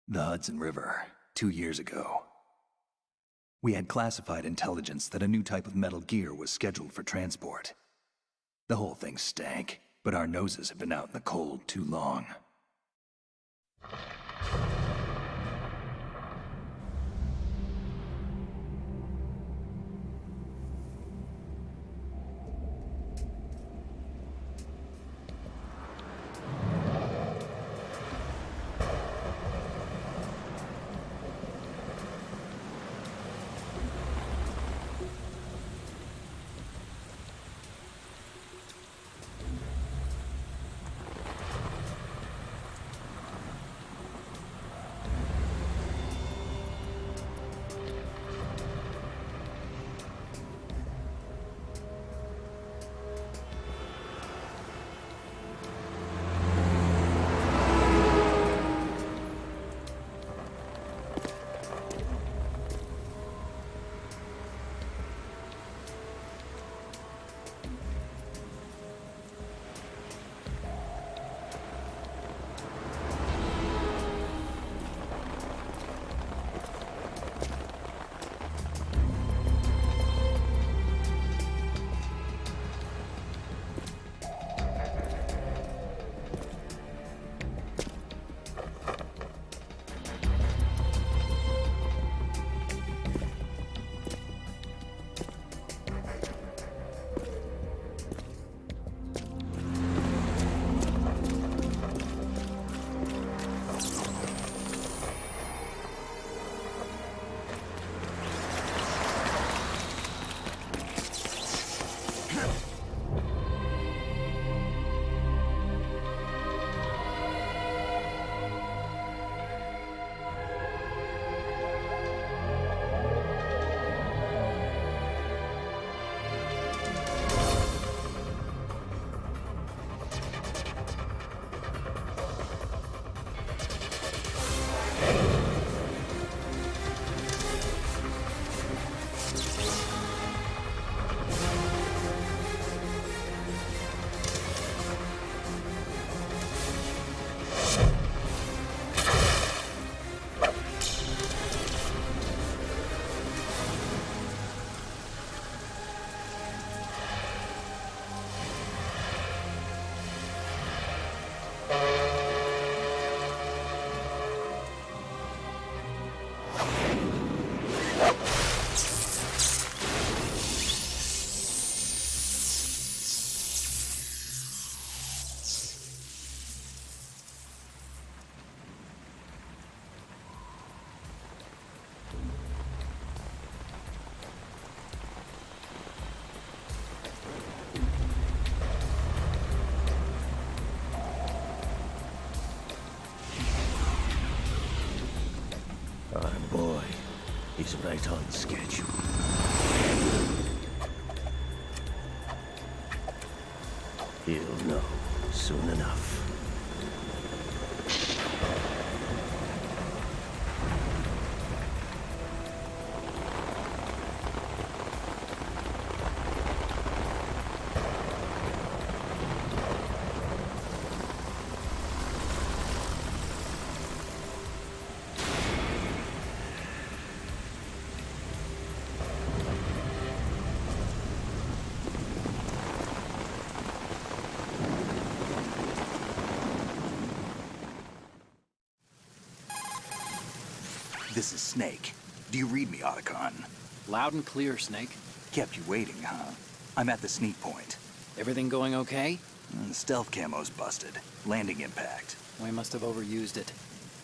The Hudson River, 2 years ago. We had classified intelligence that a new type of metal gear was scheduled for transport. The whole thing stank, but our noses have been out in the cold too long. Our boy is right on schedule. He'll know soon enough. This is Snake. Do you read me, Otacon? Loud and clear, Snake. Kept you waiting, huh? I'm at the sneak point. Everything going okay? The stealth camo's busted. Landing impact. We must have overused it.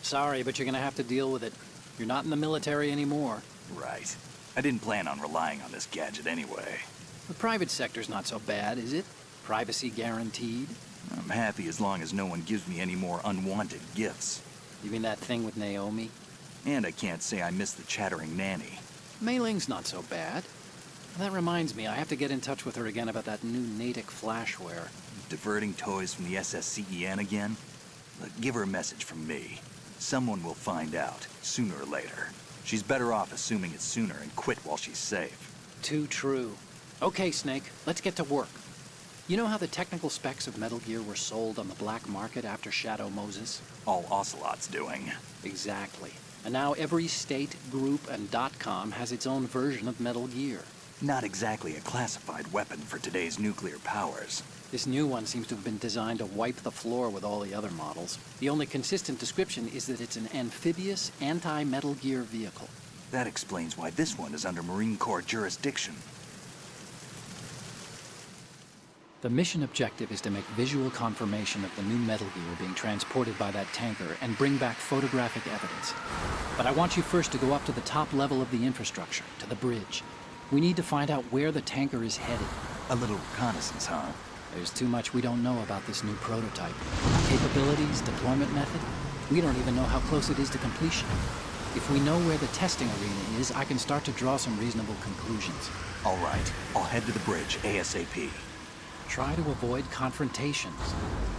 Sorry, but you're gonna have to deal with it. You're not in the military anymore. Right. I didn't plan on relying on this gadget anyway. The private sector's not so bad, is it? Privacy guaranteed? I'm happy as long as no one gives me any more unwanted gifts. You mean that thing with Naomi? And I can't say I miss the chattering nanny. Mei Ling's not so bad. That reminds me, I have to get in touch with her again about that new Natick flashware. Diverting toys from the SSCEN again? Look, give her a message from me. Someone will find out, sooner or later. She's better off assuming it sooner and quit while she's safe. Too true. Okay, Snake, let's get to work. You know how the technical specs of Metal Gear were sold on the black market after Shadow Moses? All Ocelot's doing. Exactly. And now every state, group, and .com has its own version of Metal Gear. Not exactly a classified weapon for today's nuclear powers. This new one seems to have been designed to wipe the floor with all the other models. The only consistent description is that it's an amphibious, anti-Metal Gear vehicle. That explains why this one is under Marine Corps jurisdiction. The mission objective is to make visual confirmation of the new Metal Gear being transported by that tanker and bring back photographic evidence. But I want you first to go up to the top level of the infrastructure, to the bridge. We need to find out where the tanker is headed. A little reconnaissance, huh? There's too much we don't know about this new prototype. Capabilities, deployment method. We don't even know how close it is to completion. If we know where the testing arena is, I can start to draw some reasonable conclusions. All right, I'll head to the bridge ASAP. Try to avoid confrontations.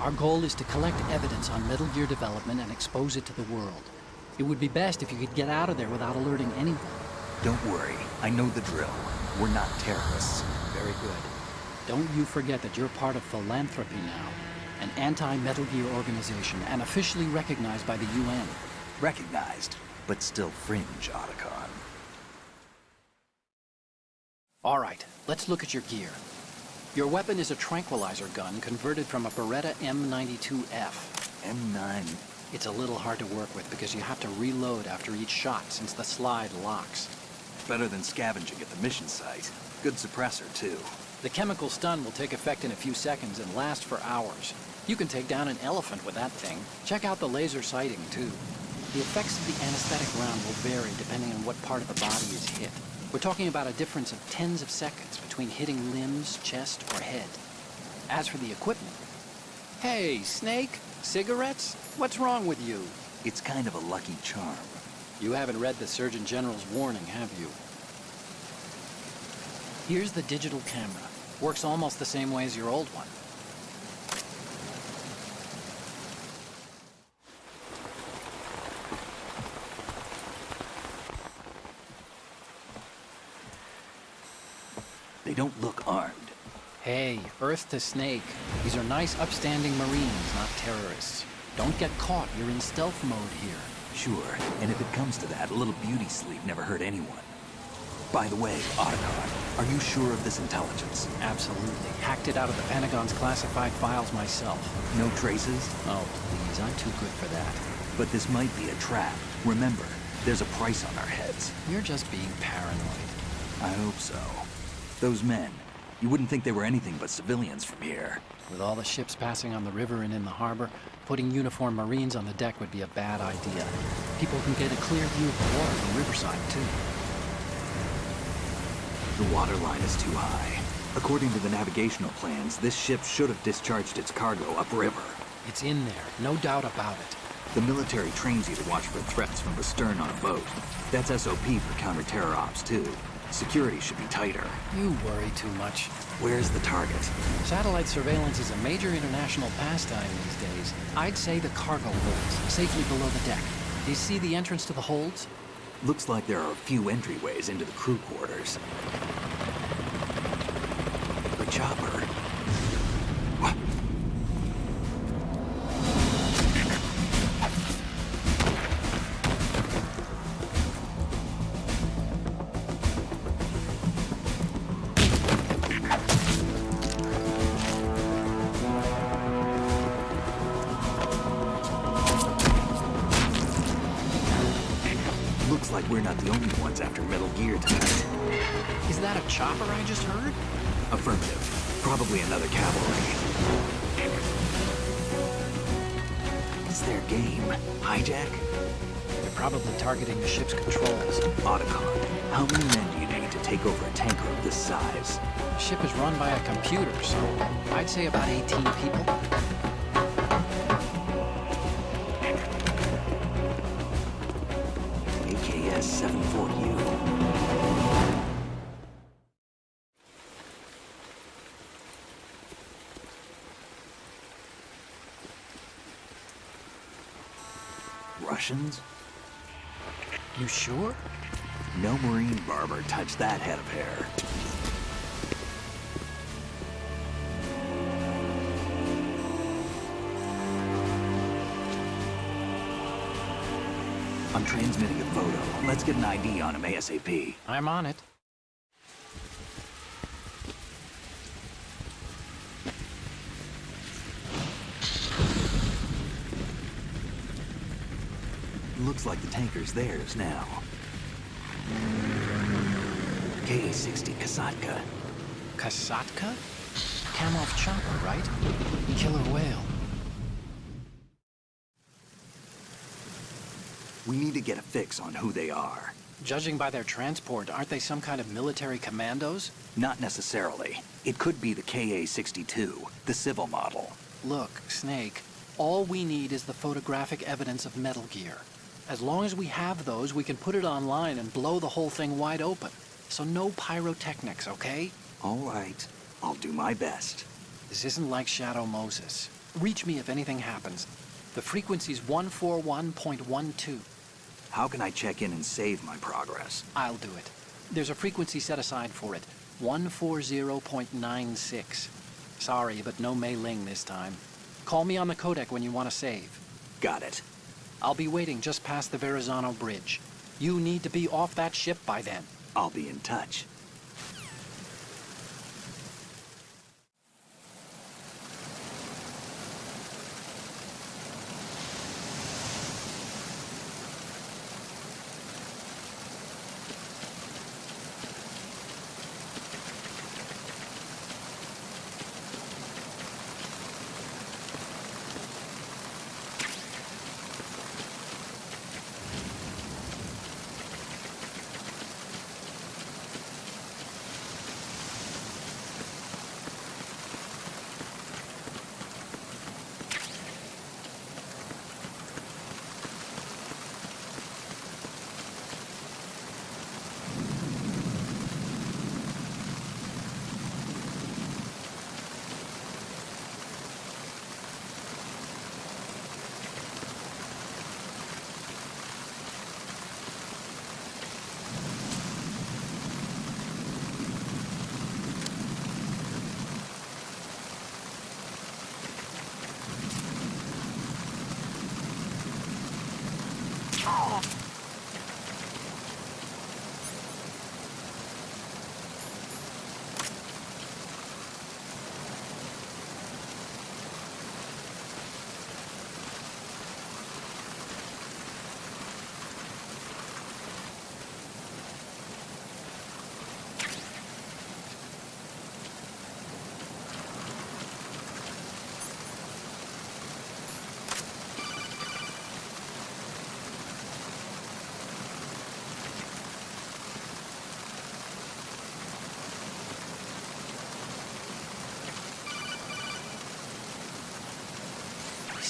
Our goal is to collect evidence on Metal Gear development and expose it to the world. It would be best if you could get out of there without alerting anyone. Don't worry, I know the drill. We're not terrorists. Very good. Don't you forget that you're part of Philanthropy now, an anti-Metal Gear organization and officially recognized by the UN. Recognized, but still fringe, Otacon. All right, let's look at your gear. Your weapon is a tranquilizer gun converted from a Beretta M92F. M9. It's a little hard to work with because you have to reload after each shot since the slide locks. Better than scavenging at the mission site. Good suppressor, too. The chemical stun will take effect in a few seconds and last for hours. You can take down an elephant with that thing. Check out the laser sighting, too. The effects of the anesthetic round will vary depending on what part of the body is hit. We're talking about a difference of tens of seconds between hitting limbs, chest, or head. As for the equipment... Hey, Snake! Cigarettes? What's wrong with you? It's kind of a lucky charm. You haven't read the Surgeon General's warning, have you? Here's the digital camera. Works almost the same way as your old one. They don't look armed. Hey, Earth to Snake. These are nice, upstanding Marines, not terrorists. Don't get caught. You're in stealth mode here. Sure, and if it comes to that, a little beauty sleep never hurt anyone. By the way, Otacon, are you sure of this intelligence? Absolutely. Hacked it out of the Pentagon's classified files myself. No traces? Oh, please, I'm too good for that. But this might be a trap. Remember, there's a price on our heads. You're just being paranoid. I hope so. Those men, you wouldn't think they were anything but civilians from here. With all the ships passing on the river and in the harbor, putting uniformed Marines on the deck would be a bad idea. People can get a clear view of the water from Riverside, too. The water line is too high. According to the navigational plans, this ship should have discharged its cargo upriver. It's in there, no doubt about it. The military trains you to watch for threats from the stern on a boat. That's SOP for counter-terror ops, too. Security should be tighter. You worry too much. Where's the target? Satellite surveillance is a major international pastime these days. I'd say the cargo holds, safely below the deck. Do you see the entrance to the holds? Looks like there are a few entryways into the crew quarters. The chopper. What? Looks like we're not the only ones after Metal Gear tonight. Is that a chopper I just heard? Affirmative. Probably another cavalry. It's their game. Hijack? They're probably targeting the ship's controls. Otacon, how many men do you need to take over a tanker of this size? The ship is run by a computer, so I'd say about 18 people. AKS 74U. Russians? You sure? No Marine barber touched that head of hair. I'm transmitting a photo. Let's get an ID on him ASAP. I'm on it. Looks like the tanker's theirs now. KA-60 Kasatka. Kasatka? Kamov chopper, right? Killer whale. We need to get a fix on who they are. Judging by their transport, aren't they some kind of military commandos? Not necessarily. It could be the KA-62, the civil model. Look, Snake, all we need is the photographic evidence of Metal Gear. As long as we have those, we can put it online and blow the whole thing wide open. So no pyrotechnics, okay? All right. I'll do my best. This isn't like Shadow Moses. Reach me if anything happens. The frequency's 141.12. How can I check in and save my progress? I'll do it. There's a frequency set aside for it. 140.96. Sorry, but no Mei Ling this time. Call me on the codec when you want to save. Got it. I'll be waiting just past the Verrazano Bridge. You need to be off that ship by then. I'll be in touch.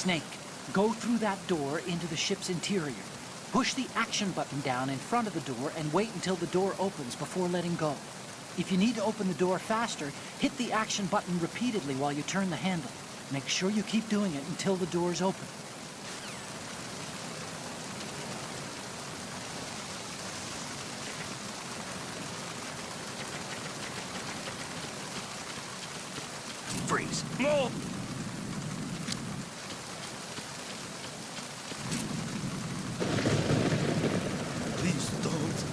Snake, go through that door into the ship's interior. Push the action button down in front of the door and wait until the door opens before letting go. If you need to open the door faster, hit the action button repeatedly while you turn the handle. Make sure you keep doing it until the door's open. Freeze. Move! Please don't.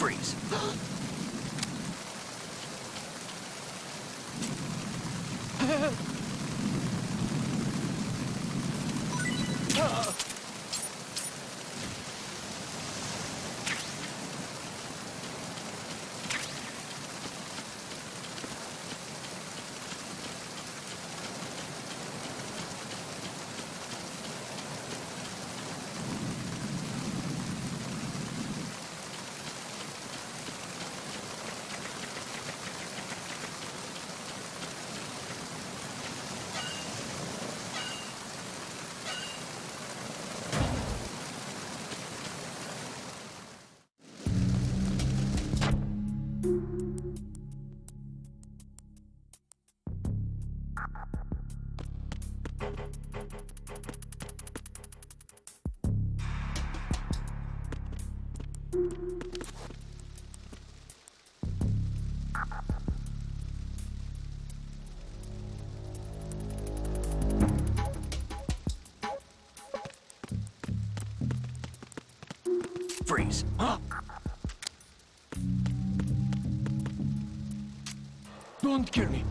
Freeze. Freeze. Huh? Don't kill me.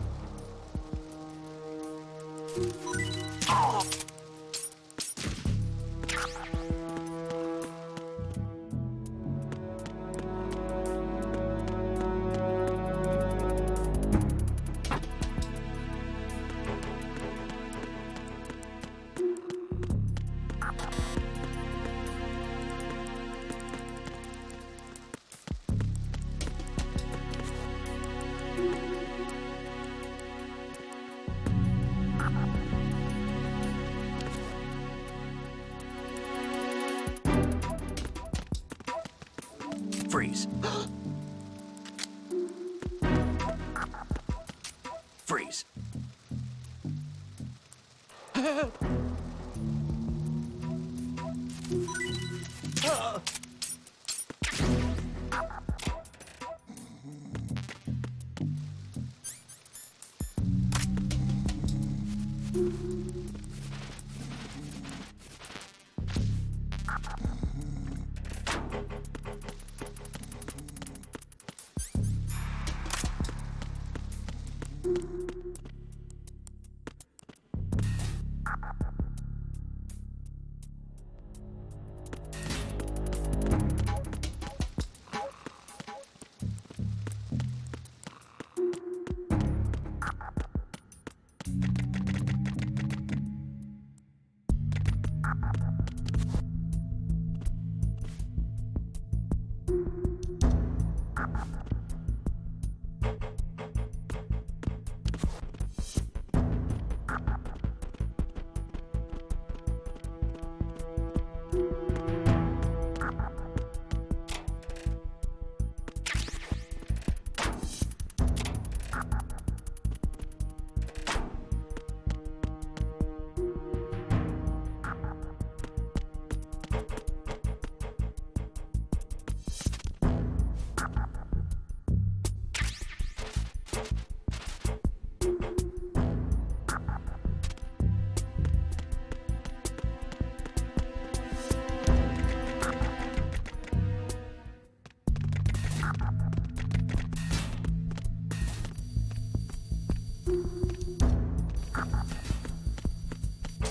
Freeze. Freeze.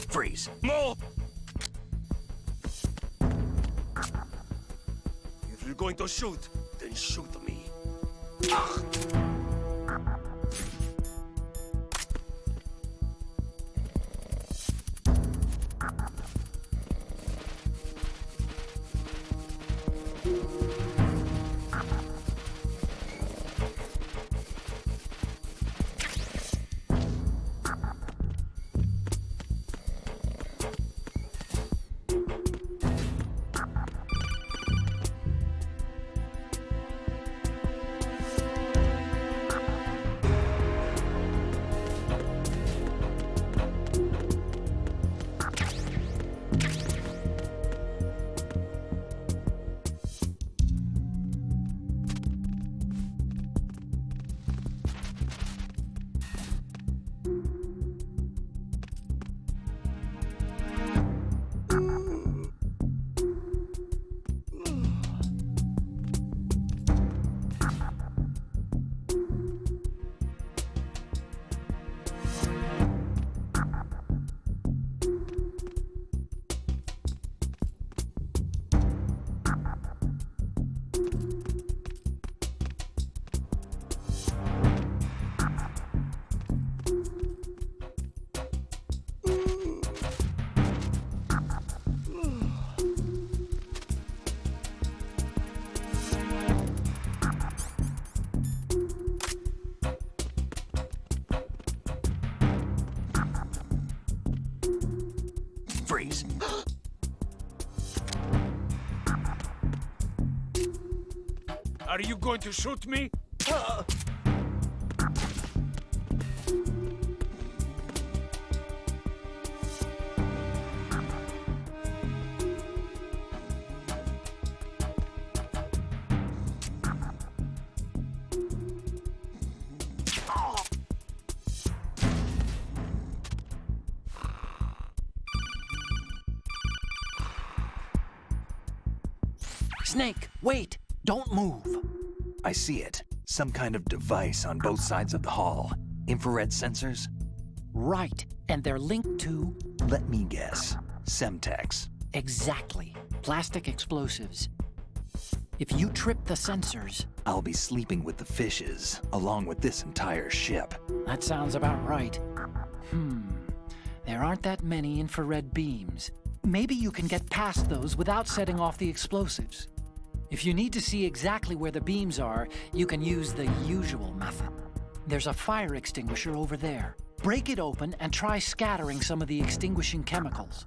Freeze. No! If you're going to shoot, then shoot me. batteries. Are you going to shoot me? Snake, wait! Don't move! I see it. Some kind of device on both sides of the hall. Infrared sensors? Right, and they're linked to... Let me guess. Semtex. Exactly. Plastic explosives. If you trip the sensors... I'll be sleeping with the fishes, along with this entire ship. That sounds about right. There aren't that many infrared beams. Maybe you can get past those without setting off the explosives. If you need to see exactly where the beams are, you can use the usual method. There's a fire extinguisher over there. Break it open and try scattering some of the extinguishing chemicals.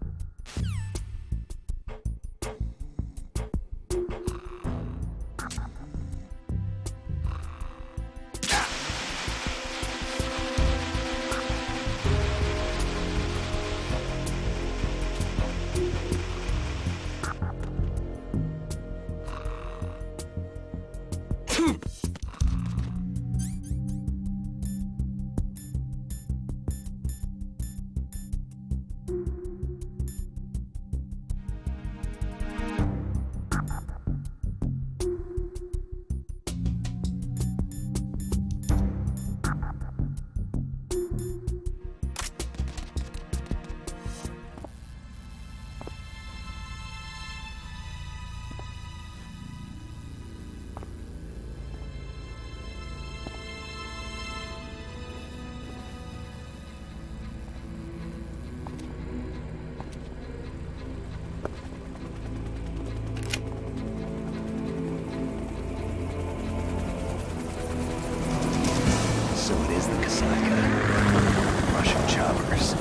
So it is the Kasaka. Russian choppers.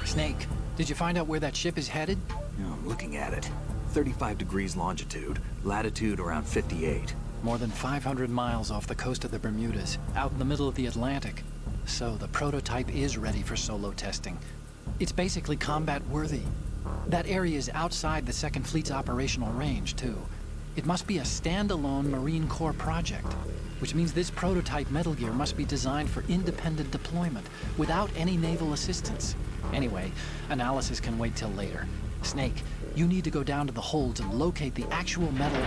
Snake, did you find out where that ship is headed? I'm looking at it. 35 degrees longitude, latitude around 58. More than 500 miles off the coast of the Bermudas, out in the middle of the Atlantic. So the prototype is ready for solo testing. It's basically combat-worthy. That area is outside the Second Fleet's operational range, too. It must be a standalone Marine Corps project, which means this prototype Metal Gear must be designed for independent deployment, without any naval assistance. Anyway, analysis can wait till later. Snake, you need to go down to the holds and locate the actual metal...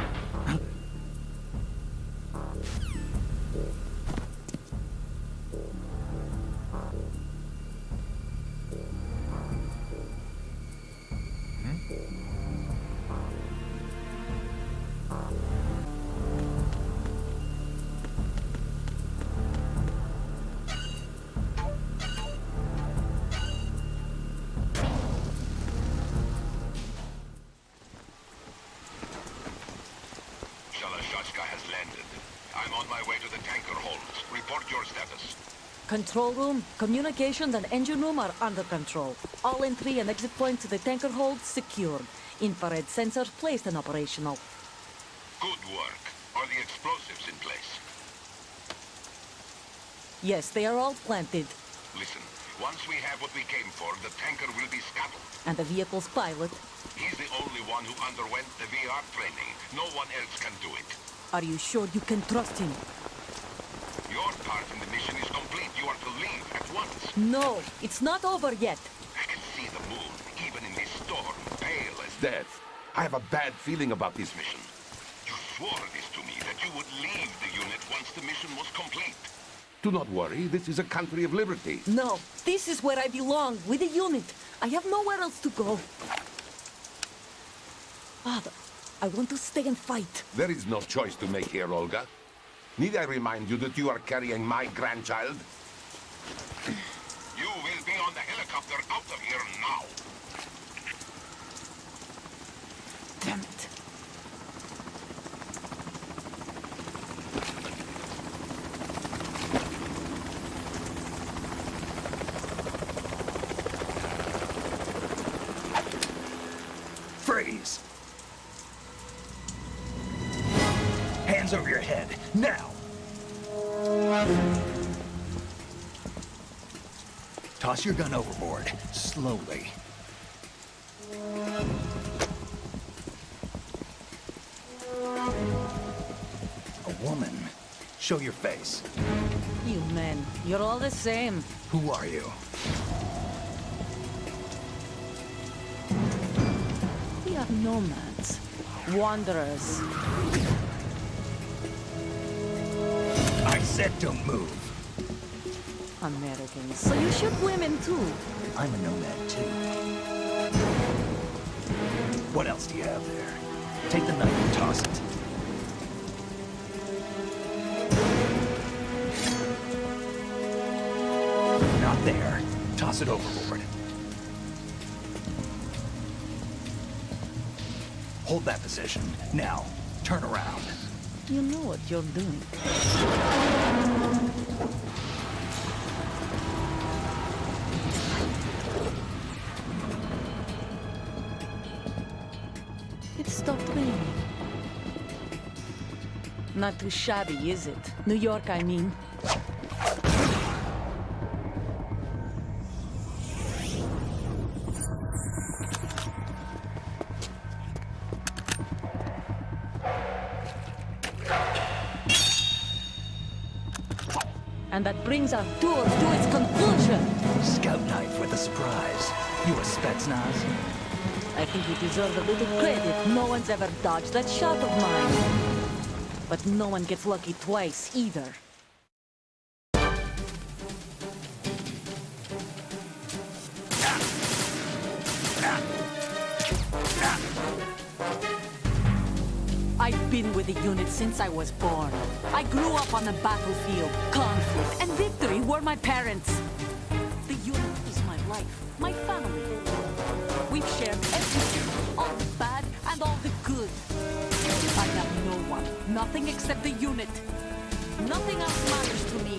has landed. I'm on my way to the tanker holds. Report your status. Control room, communications and engine room are under control. All entry and exit points to the tanker hold secured. Infrared sensors placed and operational. Good work. Are the explosives in place? Yes, they are all planted. Listen, once we have what we came for, the tanker will be scuttled. And the vehicle's pilot. He's the only one who underwent the VR training. No one else can do it. Are you sure you can trust him? Your part in the mission is complete. You are to leave at once. No, it's not over yet. I can see the moon, even in this storm, pale as death. I have a bad feeling about this mission. You swore this to me, that you would leave the unit once the mission was complete. Do not worry, this is a country of liberty. No, this is where I belong, with the unit. I have nowhere else to go. Father, I want to stay and fight. There is no choice to make here, Olga. Need I remind you that you are carrying my grandchild? You will be on the helicopter out of here now. Damn it. Freeze! Hands over your head, now! Toss your gun overboard, slowly. A woman. Show your face. You men, you're all the same. Who are you? We are nomads. Wanderers. I said don't move. Americans. So you shoot women too. I'm a nomad too. What else do you have there? Take the knife and toss it. Not there. Toss it overboard. Hold that position. Now, turn around. You know what you're doing. It stopped raining. Not too shabby, is it? New York, I mean. And that brings our tour to its conclusion. Scout knife with a surprise. You a Spetsnaz? I think you deserve a little credit. No one's ever dodged that shot of mine. But no one gets lucky twice, either. I've been with the unit since I was born. I grew up on the battlefield. Conflict and victory were my parents. The unit is my life, my family. We've shared everything, all the bad and all the good. I have no one, nothing except the unit. Nothing else matters to me.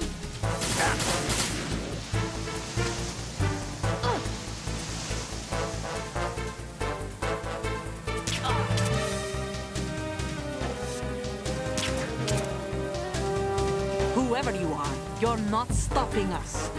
Whoever you are, you're not stopping us.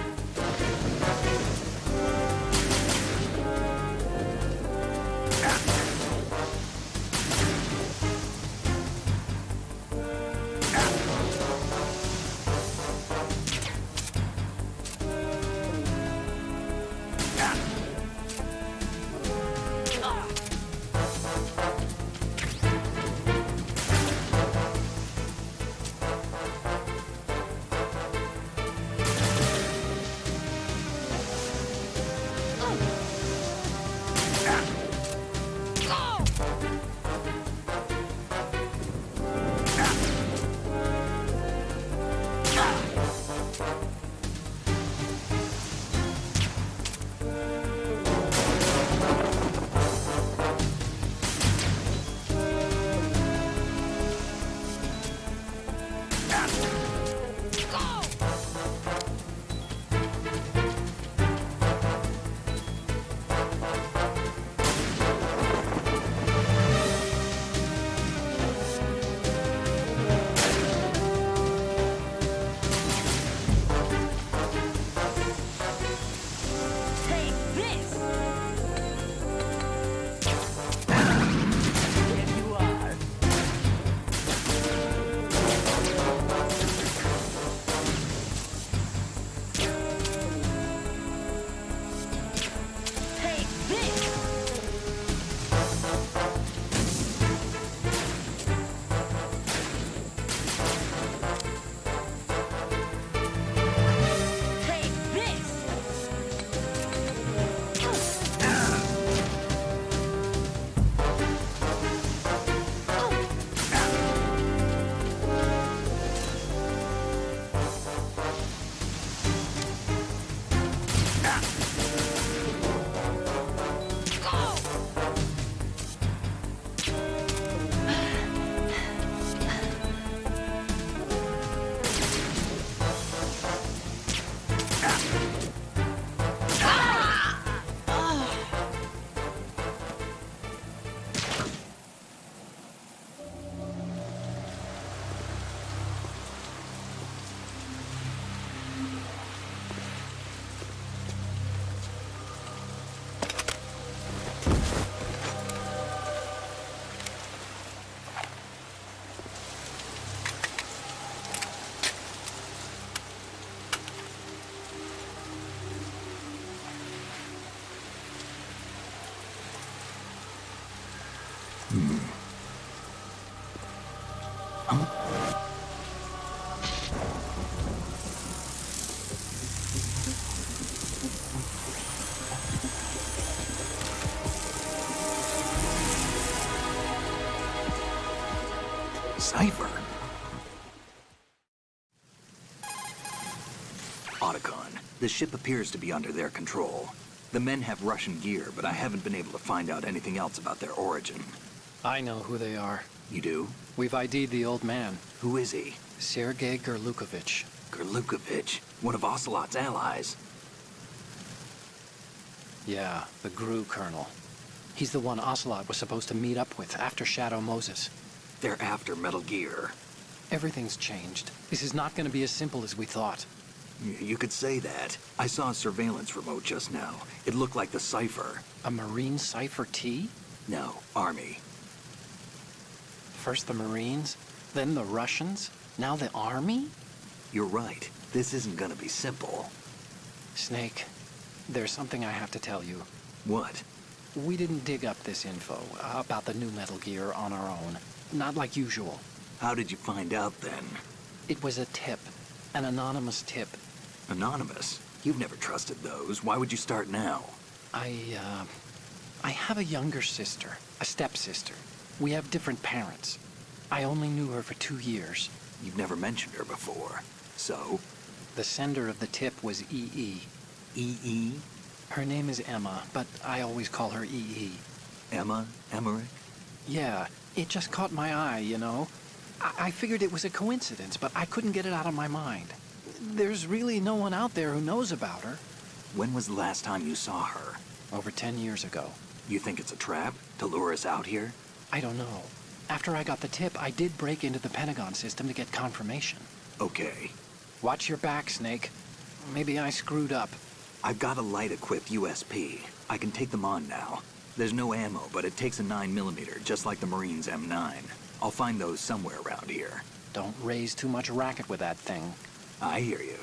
Cipher? Otacon, the ship appears to be under their control. The men have Russian gear, but I haven't been able to find out anything else about their origin. I know who they are. You do? We've ID'd the old man, Who is he? Sergei Gerlukovich. Gerlukovich, one of Ocelot's allies. Yeah, the GRU colonel. He's the one Ocelot was supposed to meet up with after Shadow Moses. They're after Metal Gear. Everything's changed. This is not going to be as simple as we thought. You could say that. I saw a surveillance remote just now. It looked like the Cipher. A Marine Cipher T? No, Army. First the Marines, then the Russians, now the Army? You're right. This isn't gonna be simple. Snake, there's something I have to tell you. What? We didn't dig up this info about the new Metal Gear on our own. Not like usual. How did you find out then? It was a tip. An anonymous tip. Anonymous? You've never trusted those. Why would you start now? I have a younger sister, a stepsister. We have different parents. I only knew her for 2 years. You've never mentioned her before. So? The sender of the tip was EE. EE? Her name is Emma, but I always call her EE. Emma? Emmerich? Yeah, it just caught my eye, you know? I figured it was a coincidence, but I couldn't get it out of my mind. There's really no one out there who knows about her. When was the last time you saw her? Over 10 years ago. You think it's a trap? To lure us out here? I don't know. After I got the tip, I did break into the Pentagon system to get confirmation. Okay. Watch your back, Snake. Maybe I screwed up. I've got a light-equipped USP. I can take them on now. There's no ammo, but it takes a 9mm, just like the Marines' M9. I'll find those somewhere around here. Don't raise too much racket with that thing. I hear you.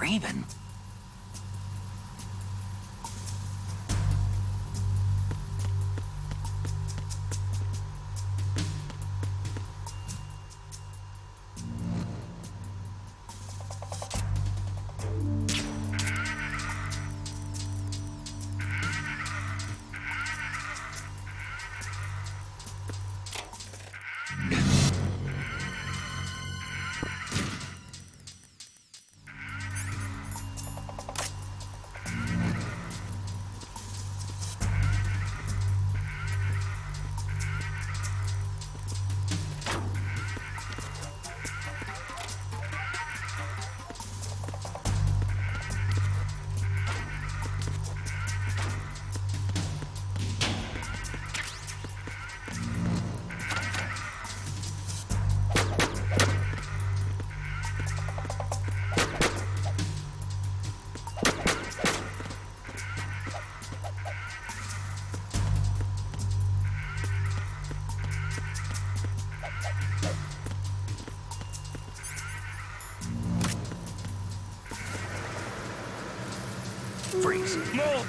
Raven? Freeze. No!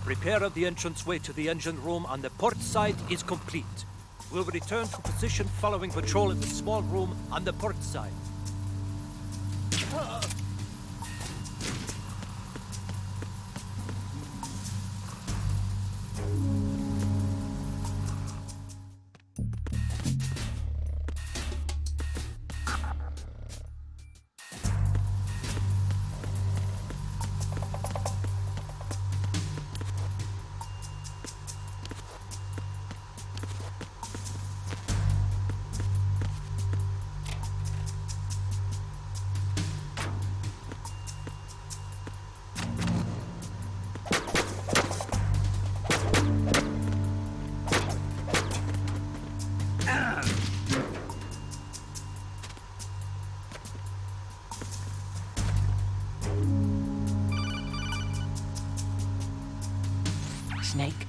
Repair of the entranceway to the engine room on the port side is complete. We'll return to position following patrol in the small room on the port side. Snake?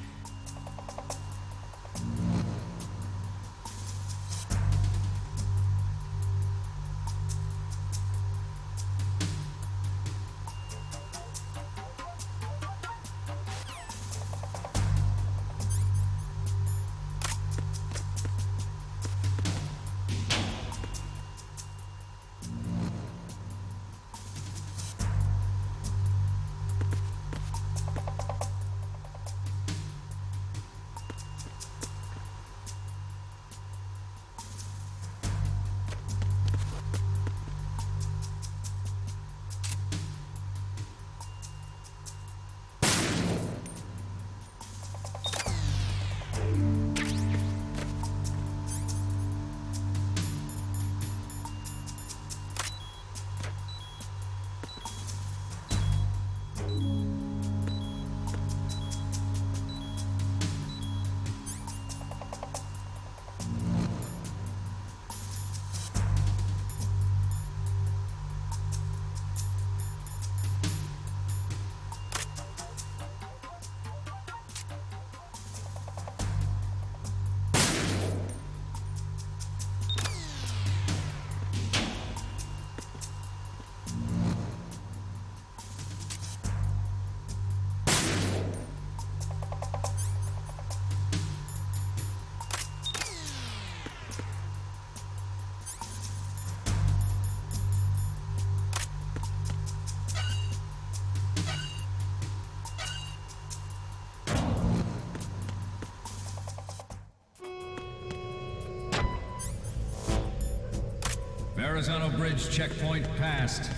Verrazano Bridge checkpoint passed.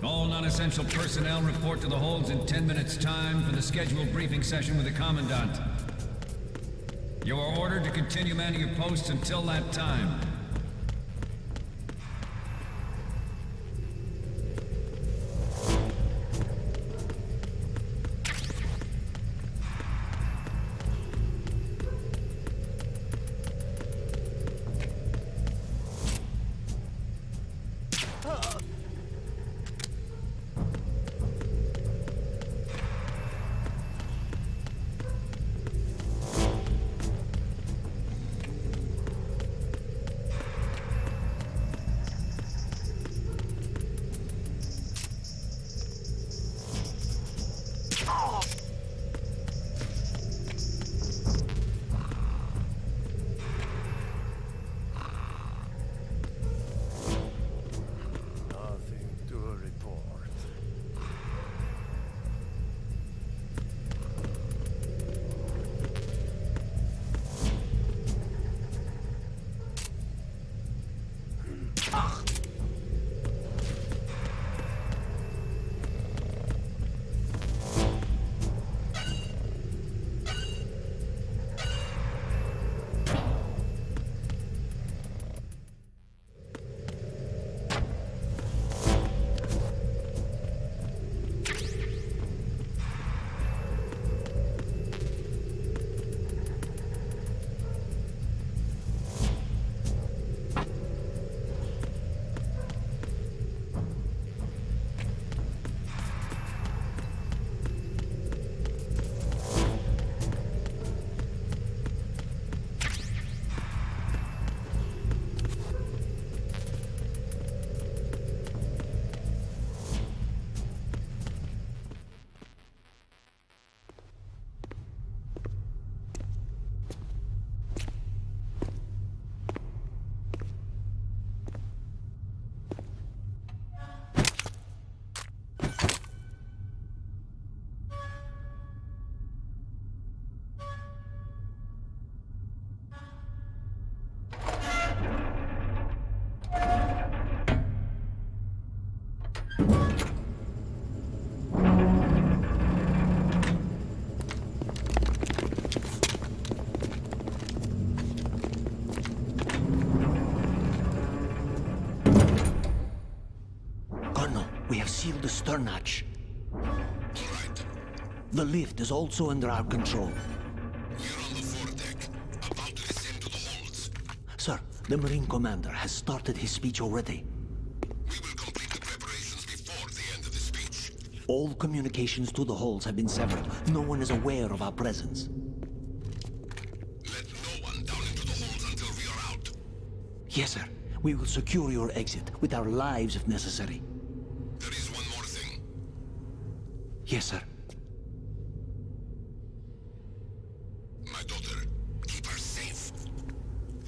All non-essential personnel report to the holds in 10 minutes' time for the scheduled briefing session with the Commandant. You are ordered to continue manning your posts until that time. Nothing to report. We have sealed the stern hatch. The lift is also under our control. We're on the foredeck, about to descend to the holds. Sir, the Marine Commander has started his speech already. We will complete the preparations before the end of the speech. All communications to the holds have been severed. No one is aware of our presence. Let no one down into the holds until we are out. Yes, sir. We will secure your exit with our lives if necessary. There is one more thing. Yes, sir. My daughter, keep her safe.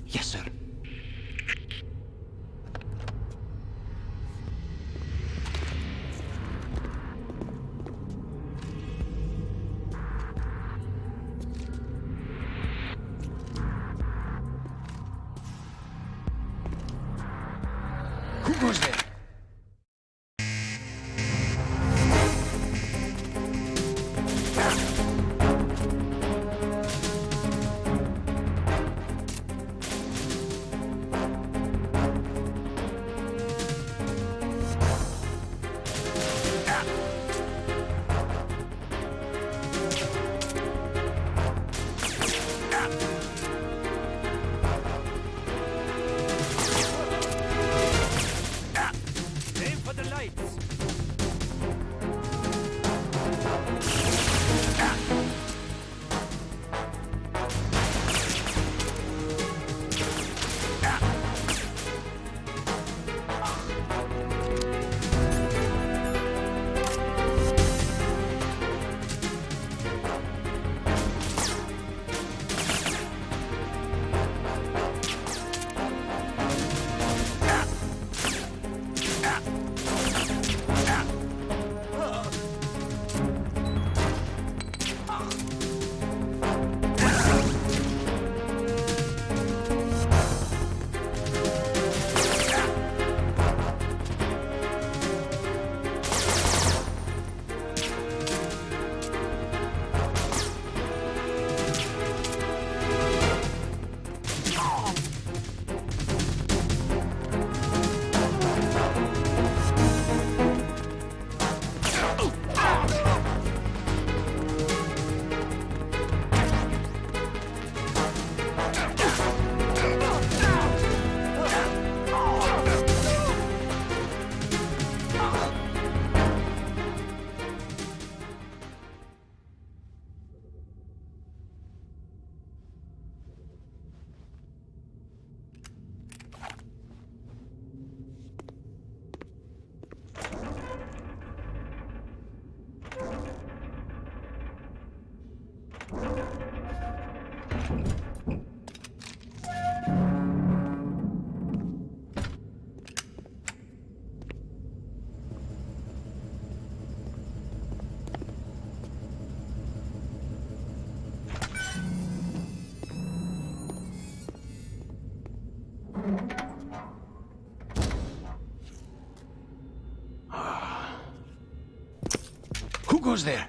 Yes, sir. Who goes there? Who goes there?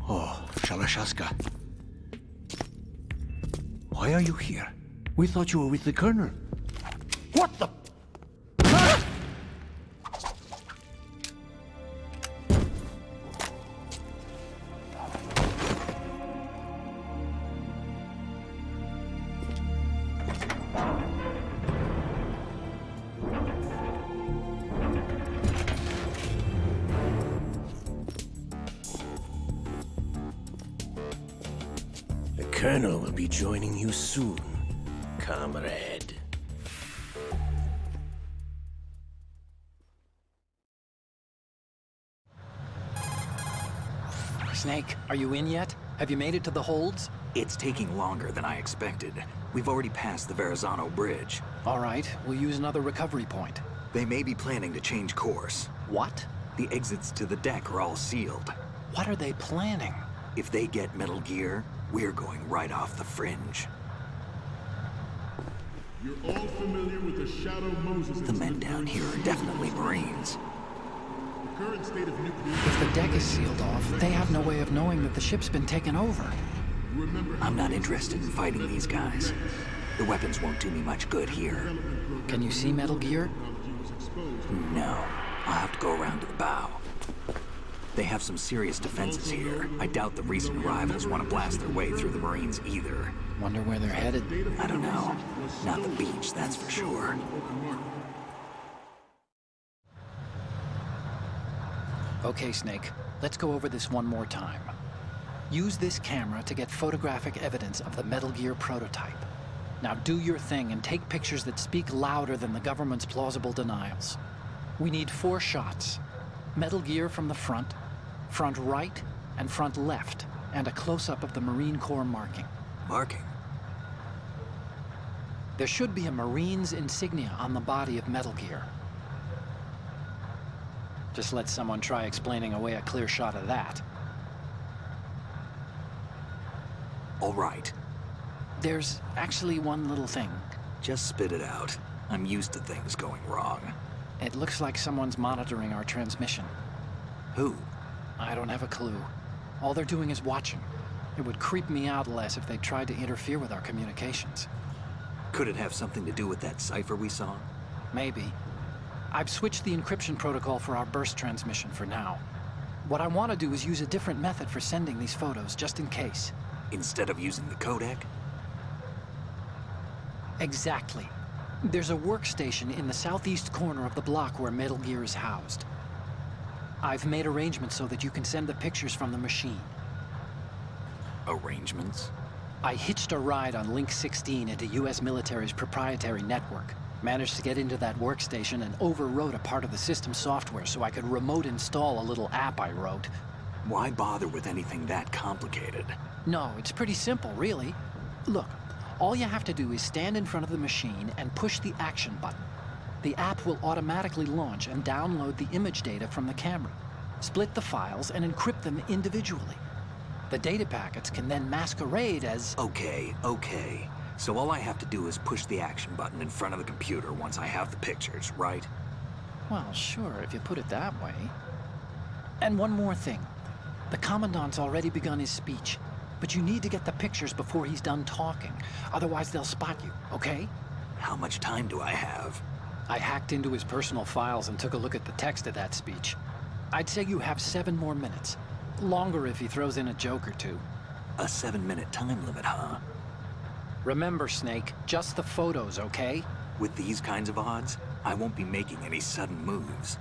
Oh, Shalashaska. Why are you here? We thought you were with the Colonel. What the? The Colonel will be joining you soon, comrade. Snake, are you in yet? Have you made it to the holds? It's taking longer than I expected. We've already passed the Verrazano Bridge. All right, we'll use another recovery point. They may be planning to change course. What? The exits to the deck are all sealed. What are they planning? If they get Metal Gear, we're going right off the fringe. You're all familiar with the Shadow Moses. The men down here are definitely Marines. The current state of nuclear... If the deck is sealed off, they have no way of knowing that the ship's been taken over. I'm not interested in fighting these guys. The weapons won't do me much good here. Can you see Metal Gear? No. I'll have to go around to the bow. They have some serious defenses here. I doubt the recent arrivals want to blast their way through the Marines either. Wonder where they're headed. I don't know. Not the beach, that's for sure. Okay, Snake. Let's go over this one more time. Use this camera to get photographic evidence of the Metal Gear prototype. Now do your thing and take pictures that speak louder than the government's plausible denials. We need 4 shots. Metal Gear from the front right, and front left, and a close-up of the Marine Corps marking. Marking? There should be a Marine's insignia on the body of Metal Gear. Just let someone try explaining away a clear shot of that. All right. There's actually one little thing. Just spit it out. I'm used to things going wrong. It looks like someone's monitoring our transmission. Who? I don't have a clue. All they're doing is watching. It would creep me out less if they tried to interfere with our communications. Could it have something to do with that cipher we saw? Maybe. I've switched the encryption protocol for our burst transmission for now. What I want to do is use a different method for sending these photos, just in case. Instead of using the codec? Exactly. There's a workstation in the southeast corner of the block where Metal Gear is housed. I've made arrangements so that you can send the pictures from the machine. Arrangements? I hitched a ride on Link 16 into US military's proprietary network. Managed to get into that workstation and overwrote a part of the system software so I could remote install a little app I wrote. Why bother with anything that complicated? No, it's pretty simple, really. Look, all you have to do is stand in front of the machine and push the action button. The app will automatically launch and download the image data from the camera, split the files, and encrypt them individually. The data packets can then masquerade as... Okay. So all I have to do is push the action button in front of the computer once I have the pictures, right? Well, sure, if you put it that way. And one more thing. The Commandant's already begun his speech, but you need to get the pictures before he's done talking. Otherwise, they'll spot you, okay? How much time do I have? I hacked into his personal files and took a look at the text of that speech. I'd say you have 7 more minutes. Longer if he throws in a joke or two. A 7-minute time limit, huh? Remember, Snake, just the photos, okay? With these kinds of odds, I won't be making any sudden moves.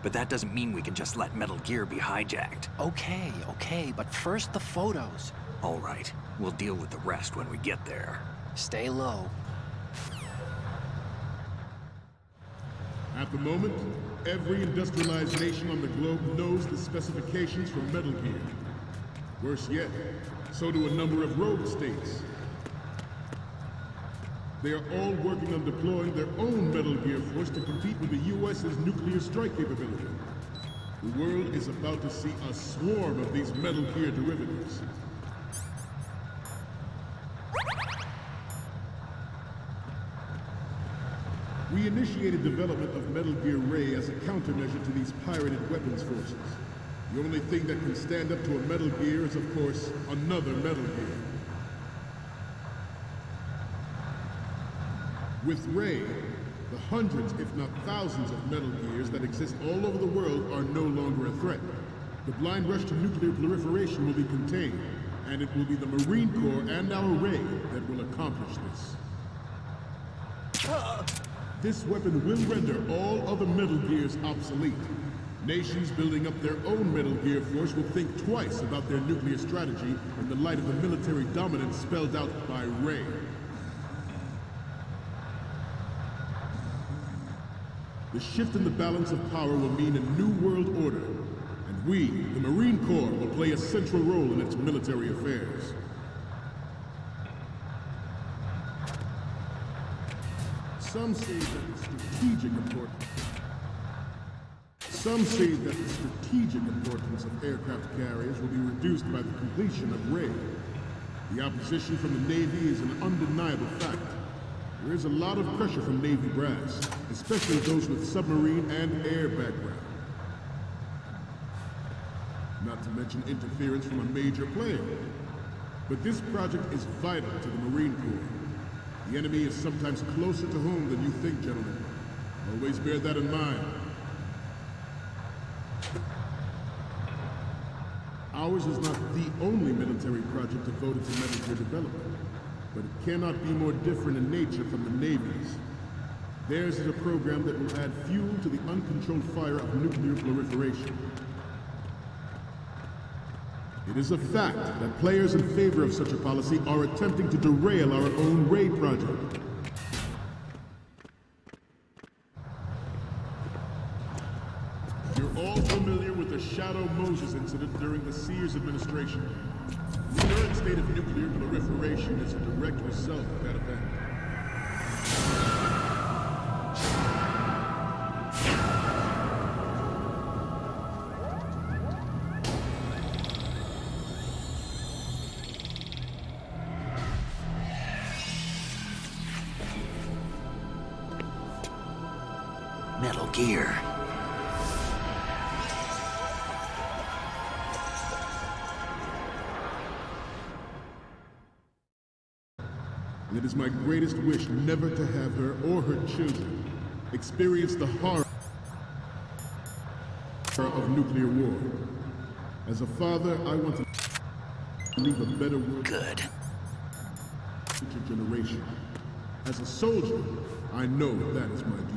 But that doesn't mean we can just let Metal Gear be hijacked. Okay, but first the photos. All right, we'll deal with the rest when we get there. Stay low. At the moment, every industrialized nation on the globe knows the specifications for Metal Gear. Worse yet, so do a number of rogue states. They are all working on deploying their own Metal Gear force to compete with the US's nuclear strike capability. The world is about to see a swarm of these Metal Gear derivatives. We initiated development of Metal Gear Ray as a countermeasure to these pirated weapons forces. The only thing that can stand up to a Metal Gear is, of course, another Metal Gear. With Ray, the hundreds, if not thousands, of Metal Gears that exist all over the world are no longer a threat. The blind rush to nuclear proliferation will be contained, and it will be the Marine Corps and our Ray that will accomplish this. This weapon will render all other Metal Gears obsolete. Nations building up their own Metal Gear force will think twice about their nuclear strategy in the light of the military dominance spelled out by Ray. The shift in the balance of power will mean a new world order, and we, the Marine Corps, will play a central role in its military affairs. Some say that the strategic importance of aircraft carriers will be reduced by the completion of Ray. The opposition from the Navy is an undeniable fact. There is a lot of pressure from Navy brass, especially those with submarine and air background. Not to mention interference from a major player. But this project is vital to the Marine Corps. The enemy is sometimes closer to home than you think, gentlemen. Always bear that in mind. Ours is not the only military project devoted to Metal Gear development, but it cannot be more different in nature from the Navy's. Theirs is a program that will add fuel to the uncontrolled fire of nuclear proliferation. It is a fact that players in favor of such a policy are attempting to derail our own Ray project. You're all familiar with the Shadow Moses incident during the Sears administration. The current state of nuclear proliferation is a direct result of that event. Metal Gear. And it is my greatest wish never to have her or her children experience the horror of nuclear war. As a father, I want to leave a better world for future generation. As a soldier, I know that is my duty.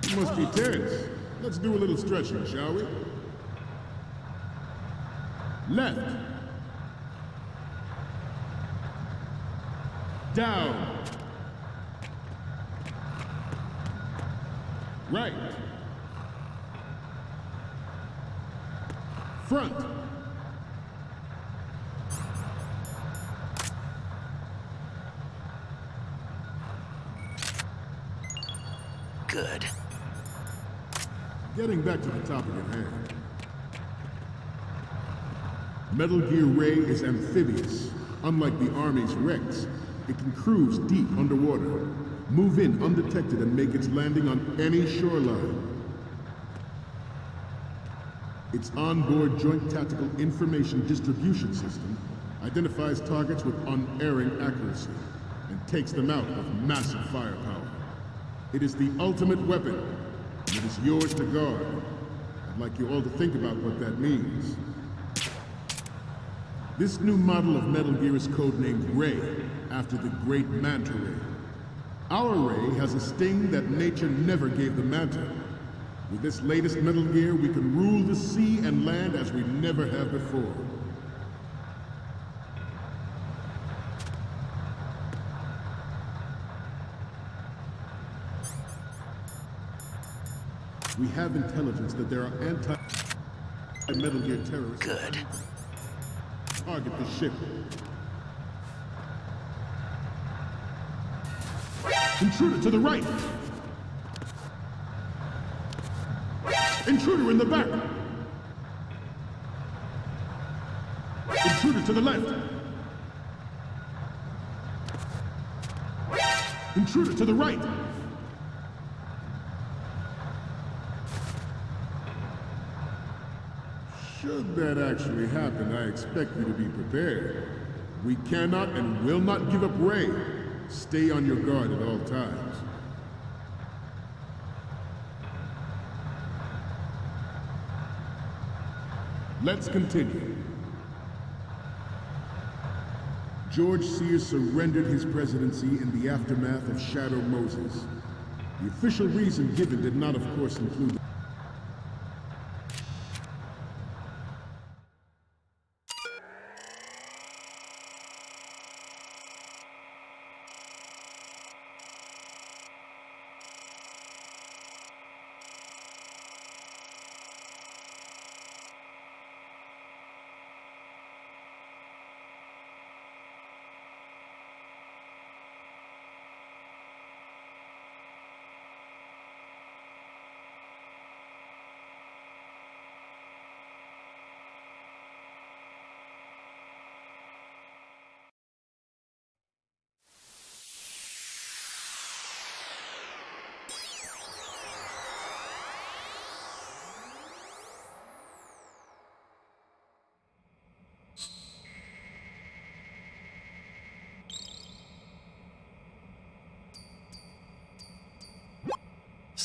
You must be tense. Let's do a little stretching, shall we? Left. Down. Right. Front. Good. Getting back to the topic at hand. Metal Gear Ray is amphibious. Unlike the Army's Rex, it can cruise deep underwater, move in undetected and make its landing on any shoreline. Its onboard Joint Tactical Information Distribution System identifies targets with unerring accuracy and takes them out with massive firepower. It is the ultimate weapon, and it is yours to guard. I'd like you all to think about what that means. This new model of Metal Gear is codenamed Ray, after the great Manta Ray. Our Ray has a sting that nature never gave the Manta. With this latest Metal Gear, we can rule the sea and land as we never have before. We have intelligence that there are anti-Metal Gear terrorists. Good. Target the ship. Intruder to the right! Intruder in the back! Intruder to the left! Intruder to the right! Should that actually happen, I expect you to be prepared. We cannot and will not give up Ray. Stay on your guard at all times. Let's continue. George Sears surrendered his presidency in the aftermath of Shadow Moses. The official reason given did not, of course, include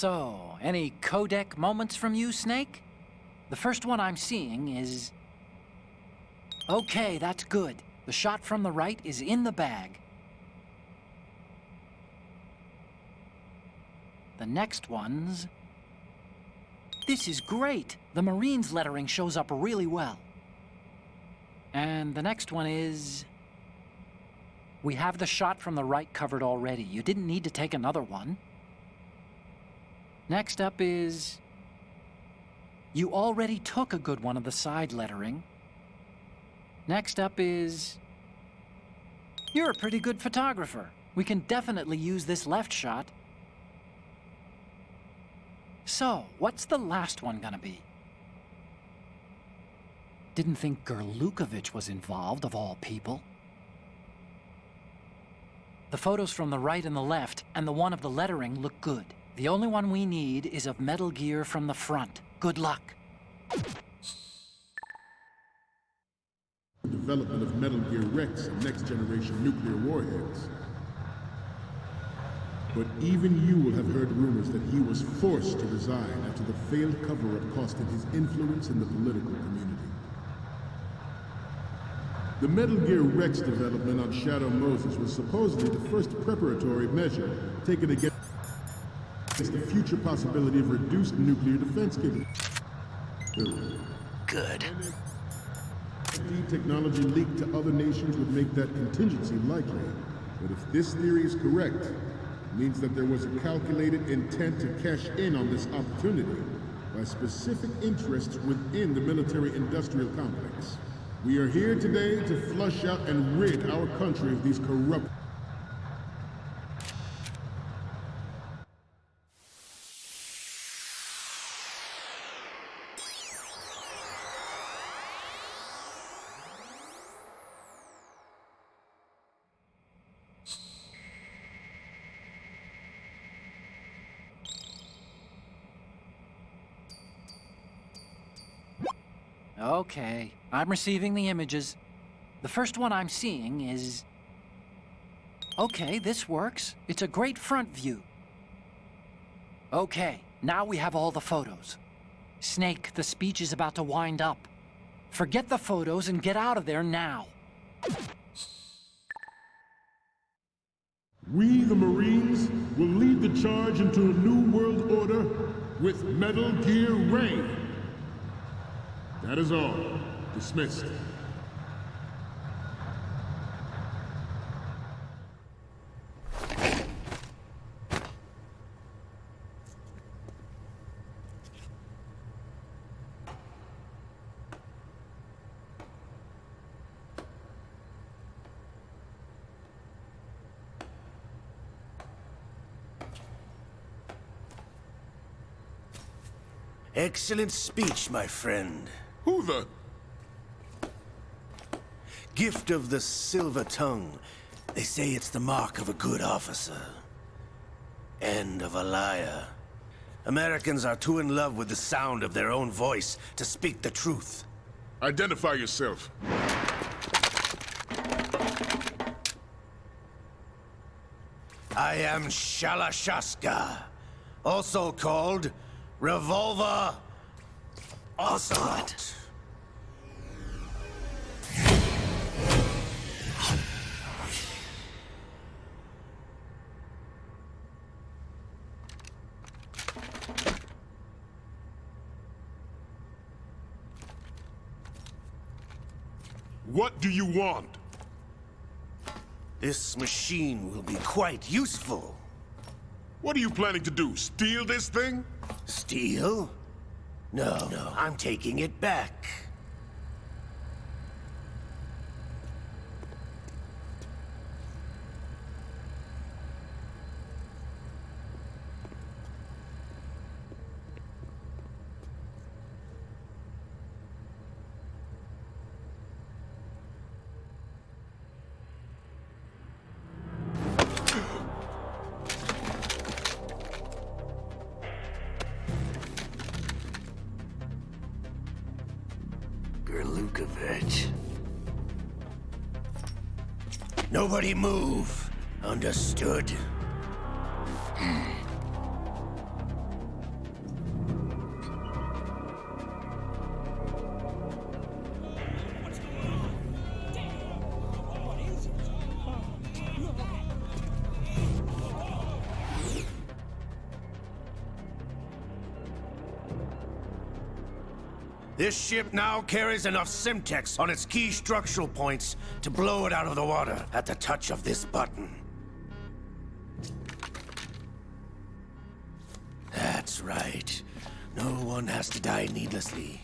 So, any codec moments from you, Snake? The first one I'm seeing is... Okay, that's good. The shot from the right is in the bag. The next one's... This is great! The Marines lettering shows up really well. And the next one is... We have the shot from the right covered already. You didn't need to take another one. Next up is... You already took a good one of the side lettering. Next up is... You're a pretty good photographer. We can definitely use this left shot. So, what's the last one gonna be? Didn't think Gerlukovich was involved, of all people. The photos from the right and the left, and the one of the lettering look good. The only one we need is of Metal Gear from the front. Good luck. Development of Metal Gear Rex and next-generation nuclear warheads. But even you will have heard rumors that he was forced to resign after the failed cover-up cost him his influence in the political community. The Metal Gear Rex development on Shadow Moses was supposedly the first preparatory measure taken against the future possibility of reduced nuclear defense capability. Good. If technology leaked to other nations would make that contingency likely. But if this theory is correct, it means that there was a calculated intent to cash in on this opportunity by specific interests within the military-industrial complex. We are here today to flush out and rid our country of these corrupt... Okay, I'm receiving the images. The first one I'm seeing is... Okay, this works. It's a great front view. Okay, now we have all the photos. Snake, the speech is about to wind up. Forget the photos and get out of there now. We, the Marines, will lead the charge into a new world order with Metal Gear Ray. That is all. Dismissed. Excellent speech, my friend. Who the... Gift of the silver tongue. They say it's the mark of a good officer. And of a liar. Americans are too in love with the sound of their own voice to speak the truth. Identify yourself. I am Shalashaska, also called Revolver Ocelot. What do you want? This machine will be quite useful. What are you planning to do? Steal this thing? Steal? No, I'm taking it back. Nobody move. Understood? This ship now carries enough Simtex on its key structural points to blow it out of the water at the touch of this button. That's right. No one has to die needlessly.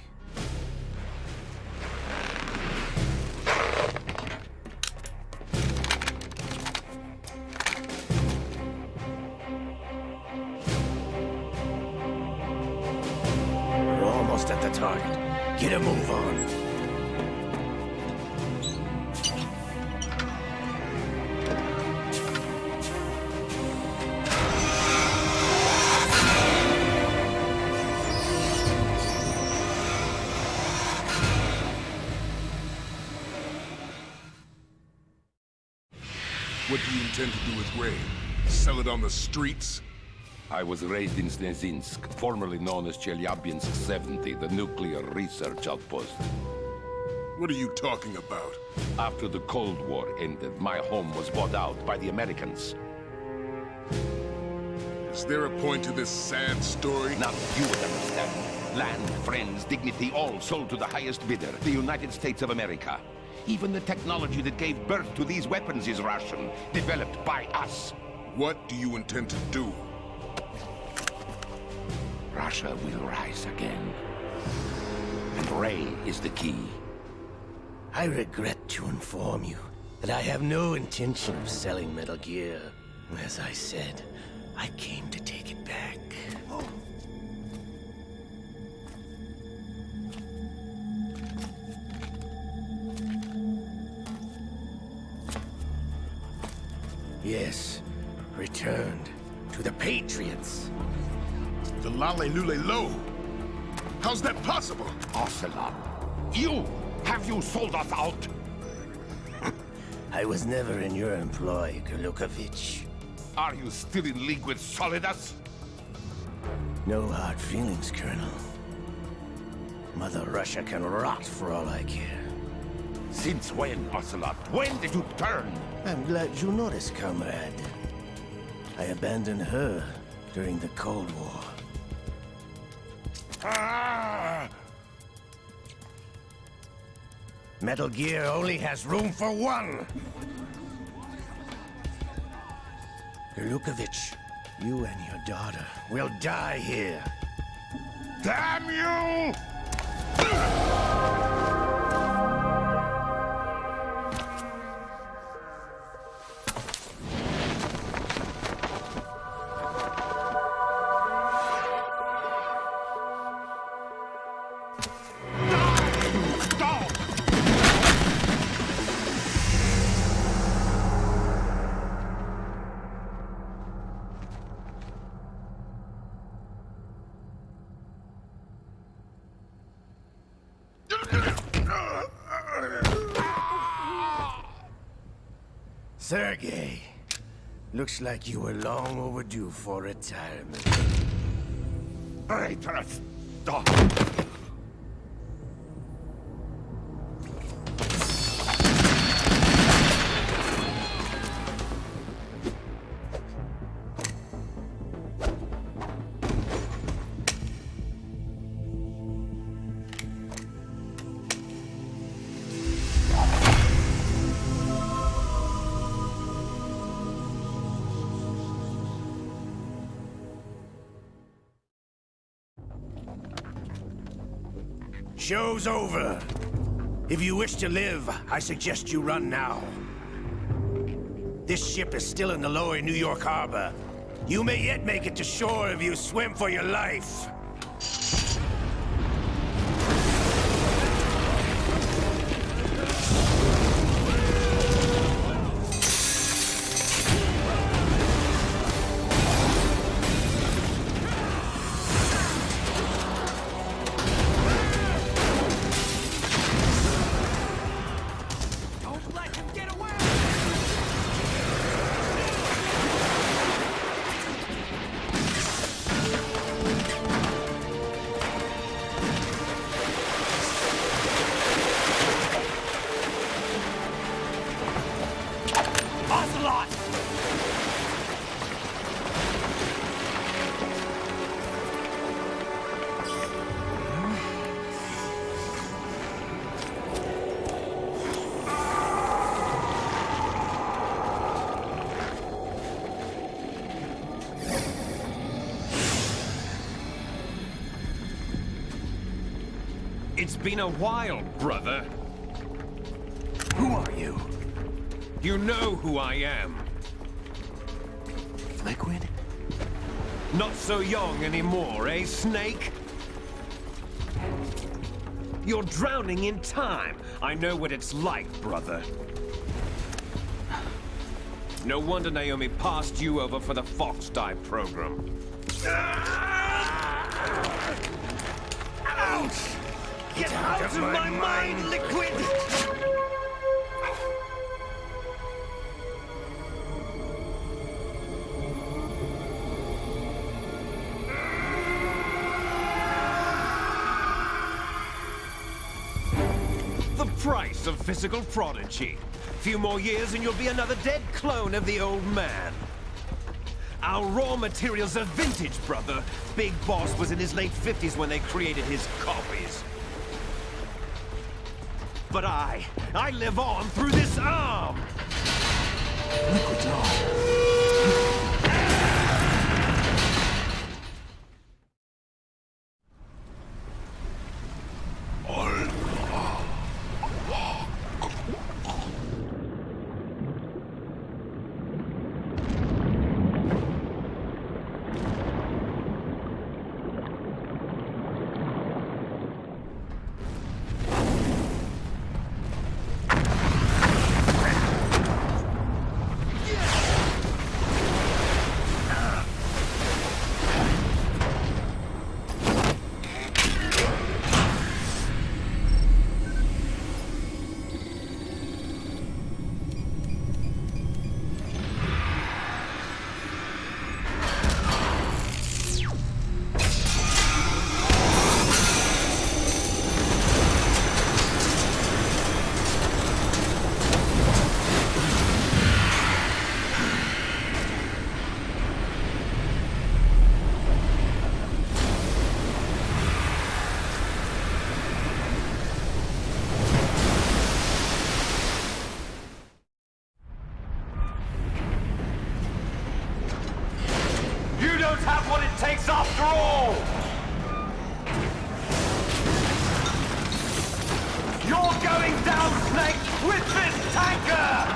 We're almost at the target. Get a move on. What do you intend to do with Ray? Sell it on the streets? I was raised in Snezinsk, formerly known as Chelyabinsk 70, the nuclear research outpost. What are you talking about? After the Cold War ended, my home was bought out by the Americans. Is there a point to this sad story? Now you would understand. Land, friends, dignity, all sold to the highest bidder, the United States of America. Even the technology that gave birth to these weapons is Russian, developed by us. What do you intend to do? Russia will rise again. And Ray is the key. I regret to inform you that I have no intention of selling Metal Gear. As I said, I came to take it back. Yes, returned to the Patriots. The Lale Lule Lo? How's that possible? Ocelot, have you sold us out? I was never in your employ, Gurlukovich. Are you still in league with Solidus? No hard feelings, Colonel. Mother Russia can rot for all I care. Since when, Ocelot? When did you turn? I'm glad you noticed, comrade. I abandoned her during the Cold War. Metal Gear only has room for one! Gurlukovich, you and your daughter will die here. Damn you! Sergei, looks like you were long overdue for retirement. Traitors! Stop! Show's over. If you wish to live, I suggest you run now. This ship is still in the lower New York harbor. You may yet make it to shore if you swim for your life. It's been a while, brother. Who are you? You know who I am. Liquid? Not so young anymore, eh, Snake? You're drowning in time. I know what it's like, brother. No wonder Naomi passed you over for the Fox Dive program. Ouch! Get out of my mind, Liquid! The price of physical prodigy. Few more years and you'll be another dead clone of the old man. Our raw materials are vintage, brother. Big Boss was in his late 50s when they created his copies. But I live on through this arm! Liquid's on. What it takes after all! You're going down, Snake, with this tanker!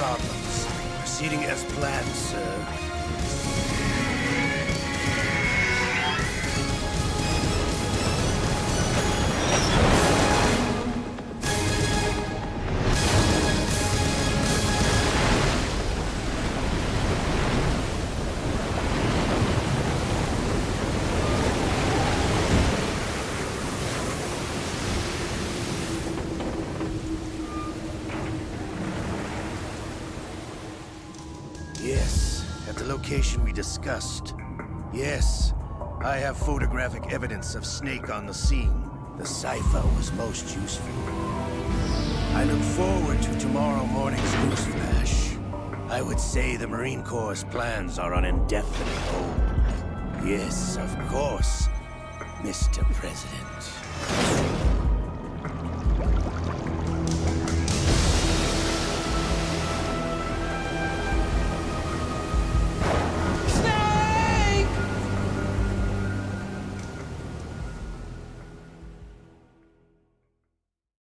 problems. Proceeding as planned, sir. Yes, at the location we discussed. Yes, I have photographic evidence of Snake on the scene. The cipher was most useful. I look forward to tomorrow morning's newsflash. I would say the Marine Corps' plans are on indefinite hold. Yes, of course, Mr. President.